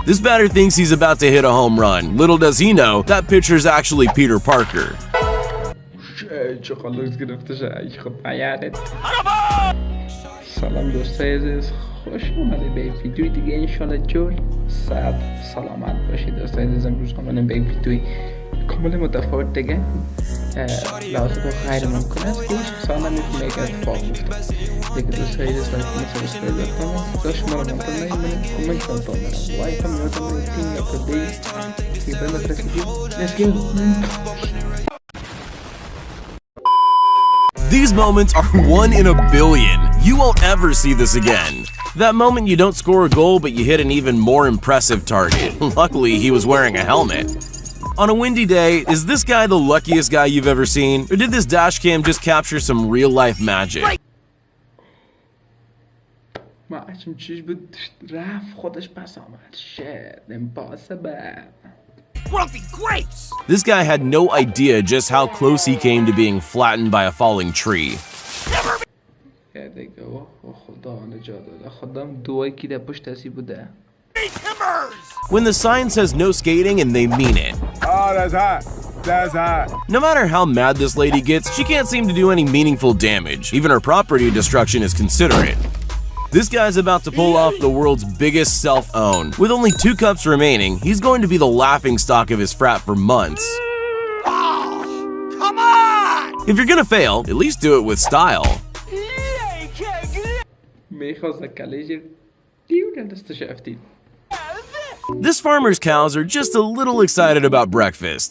This batter thinks he's about to hit a home run. Little does he know, that pitcher's actually Peter Parker. سلام دوستای عزیز، خوش اومدید به ویدیوی دیگه. انشالله جور صحت سلامت باشید دوستای عزیز. امروز اومدیم به ویدیوی کامل متفاوت دیگه. لحظه غیر ممکن است که هیچ سالا نمیتونه یک اتفاق بیفته دیگه. دوستای عزیز لایک کمنت سبسکرایب کنید. داشت ما رو ممکن نمیدونید کامنت کنید. لایک هم یادتان رو تیم یا کدی که برنامه رسیدیم. Let's go. These moments are 1 in a billion. You won't ever see this again. That moment you don't score a goal but you hit an even more impressive target. Luckily, he was wearing a helmet. On a windy day, is this guy the luckiest guy you've ever seen? Or did this dashcam just capture some real-life magic? معشم چیش بود رفت خودش پس آمد. Shit, impossible. This guy had no idea just how close he came to being flattened by a falling tree. When the sign says no skating and they mean it. Oh, that's hot. That's hot. No matter how mad this lady gets, she can't seem to do any meaningful damage. Even her property destruction is considerate. This guy's about to pull off the world's biggest self-own. With only 2 cups remaining, he's going to be the laughingstock of his frat for months. Oh, come on! If you're gonna fail, at least do it with style. This farmer's cows are just a little excited about breakfast.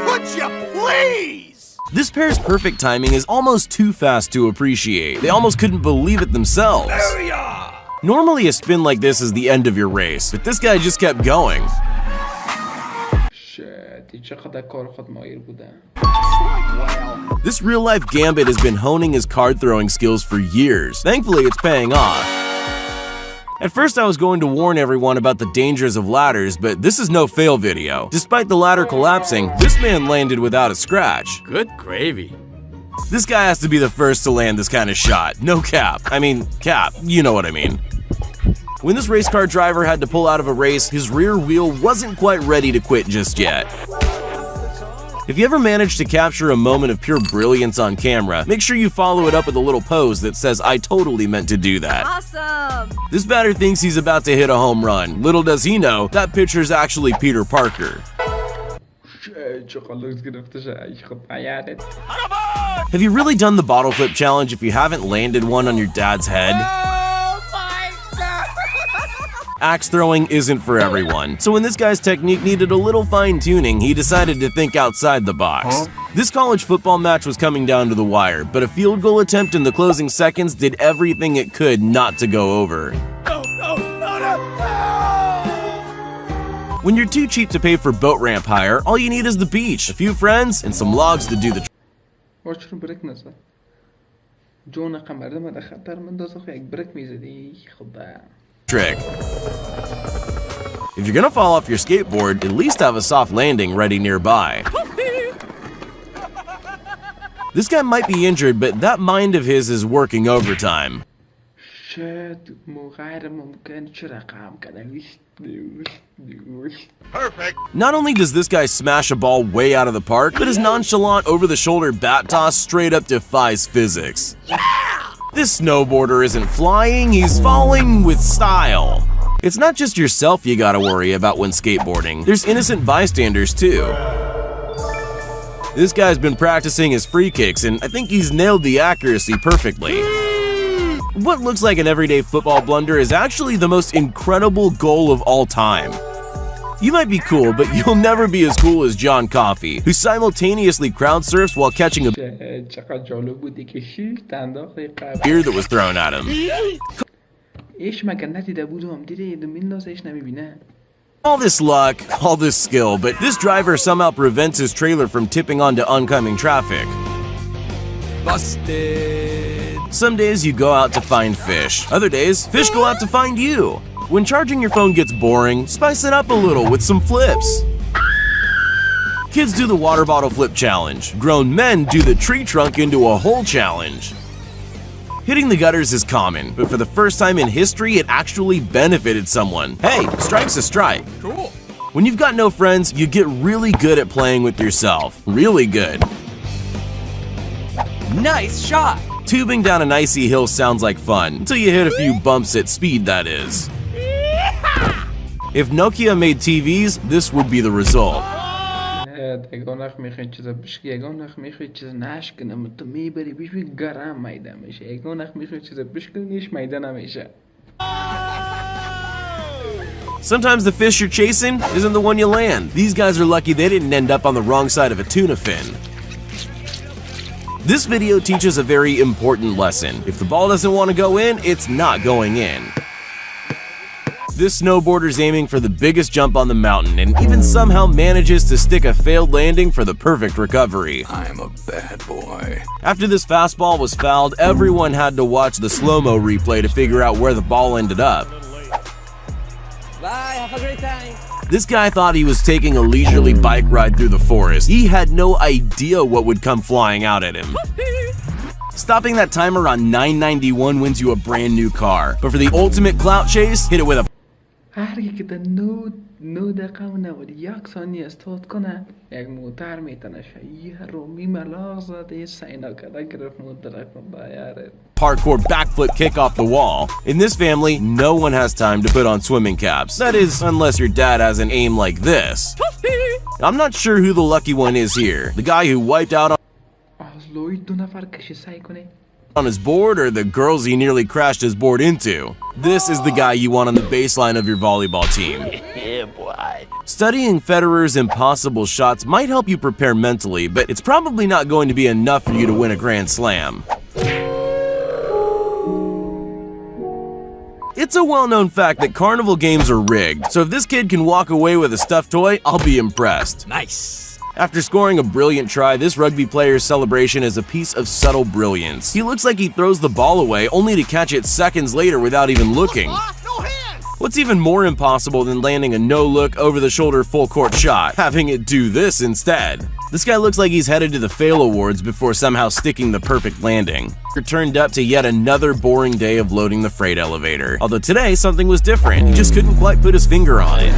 Could you please? This pair's perfect timing is almost too fast to appreciate. They almost couldn't believe it themselves. Normally a spin like this is the end of your race, but this guy just kept going. This real-life gambit has been honing his card-throwing skills for years. Thankfully, it's paying off. At first, I was going to warn everyone about the dangers of ladders, but this is no fail video. Despite the ladder collapsing, this man landed without a scratch. Good gravy. This guy has to be the first to land this kind of shot. No cap. I mean, cap. You know what I mean. When this race car driver had to pull out of a race, his rear wheel wasn't quite ready to quit just yet. If you ever manage to capture a moment of pure brilliance on camera, make sure you follow it up with a little pose that says, "I totally meant to do that." Awesome! This batter thinks he's about to hit a home run. Little does he know, that pitcher's actually Peter Parker. Have you really done the bottle flip challenge if you haven't landed one on your dad's head? Axe throwing isn't for everyone, so when this guy's technique needed a little fine-tuning, he decided to think outside the box. This college football match was coming down to the wire, but a field goal attempt in the closing seconds did everything it could not to go over. When you're too cheap to pay for boat ramp hire, all you need is the beach, a few friends, and some logs to do the trick. If you're gonna fall off your skateboard, at least have a soft landing ready nearby. This guy might be injured, but that mind of his is working overtime. Perfect. Not only does this guy smash a ball way out of the park, but his nonchalant over-the-shoulder bat toss straight up defies physics. This snowboarder isn't flying, he's falling with style. It's not just yourself you gotta worry about when skateboarding. There's innocent bystanders too. This guy's been practicing his free kicks and I think he's nailed the accuracy perfectly. What looks like an everyday football blunder is actually the most incredible goal of all time. You might be cool, but you'll never be as cool as John Coffey, who simultaneously crowd surfs while catching a beer that was thrown at him. All this luck, all this skill, but this driver somehow prevents his trailer from tipping onto oncoming traffic. Busted. Some days you go out to find fish. Other days, fish go out to find you. When charging your phone gets boring, spice it up a little with some flips. Kids do the water bottle flip challenge. Grown men do the tree trunk into a hole challenge. Hitting the gutters is common, but for the first time in history, it actually benefited someone. Hey, strike's a strike. Cool. When you've got no friends, you get really good at playing with yourself. Really good. Nice shot! Tubing down an icy hill sounds like fun, until you hit a few bumps at speed, that is. If Nokia made TVs, this would be the result. یگانخ میخوای چیزا بشکی یگانخ میخوای چیزا نشکنه تو میبری بیش گرم میده میشه یگانخ میخوای چیزا بشکنیش میده نمیشه. Sometimes the fish you're chasing isn't the one you land. These guys are lucky they didn't end up on the wrong side of a tuna fin. This video teaches a very important lesson. If the ball doesn't want to go in, it's not going in. This snowboarder's aiming for the biggest jump on the mountain and even somehow manages to stick a failed landing for the perfect recovery. I'm a bad boy. After this fastball was fouled, everyone had to watch the slow-mo replay to figure out where the ball ended up. Bye, have a great time. This guy thought he was taking a leisurely bike ride through the forest. He had no idea what would come flying out at him. Stopping that timer on 991 wins you a brand new car. But for the ultimate clout chase, hit it with a هر یک در نو دقیقه و 91 ثانیه استاد کنه یک موتر میتنه یه رومی ملاق زده سینا کده گرفت موتر بایاره. parkour backflip kick off the wall. In this family, no one has time to put on swimming caps. That is, unless your dad has an aim like this. I'm not sure who the lucky one is here. The guy who wiped out on his board or the girls he nearly crashed his board into. This is the guy you want on the baseline of your volleyball team. Yeah, boy. Studying Federer's impossible shots might help you prepare mentally, but it's probably not going to be enough for you to win a Grand Slam. It's a well-known fact that carnival games are rigged, so if this kid can walk away with a stuffed toy, I'll be impressed. Nice. After scoring a brilliant try, this rugby player's celebration is a piece of subtle brilliance. He looks like he throws the ball away only to catch it seconds later without even looking. What's even more impossible than landing a no-look, over-the-shoulder full-court shot? Having it do this instead. This guy looks like he's headed to the Fail Awards before somehow sticking the perfect landing. We're turned up to yet another boring day of loading the freight elevator. Although today, something was different. He just couldn't quite put his finger on it.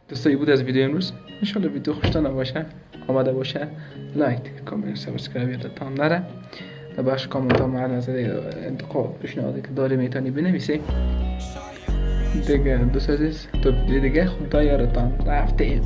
دوستایی بود از ویدیو امروز. انشالله ویدیو خوشتان باشه، آماده باشه. لایک، کامنت، سبسکرایب یادتان نره. و بخش کامنت ها معنا از انتقاد پیشنهادی که داری میتونی بنویسی. دیگه دوست عزیز تا ویدیو دیگه خدا یارتان. رفتیم.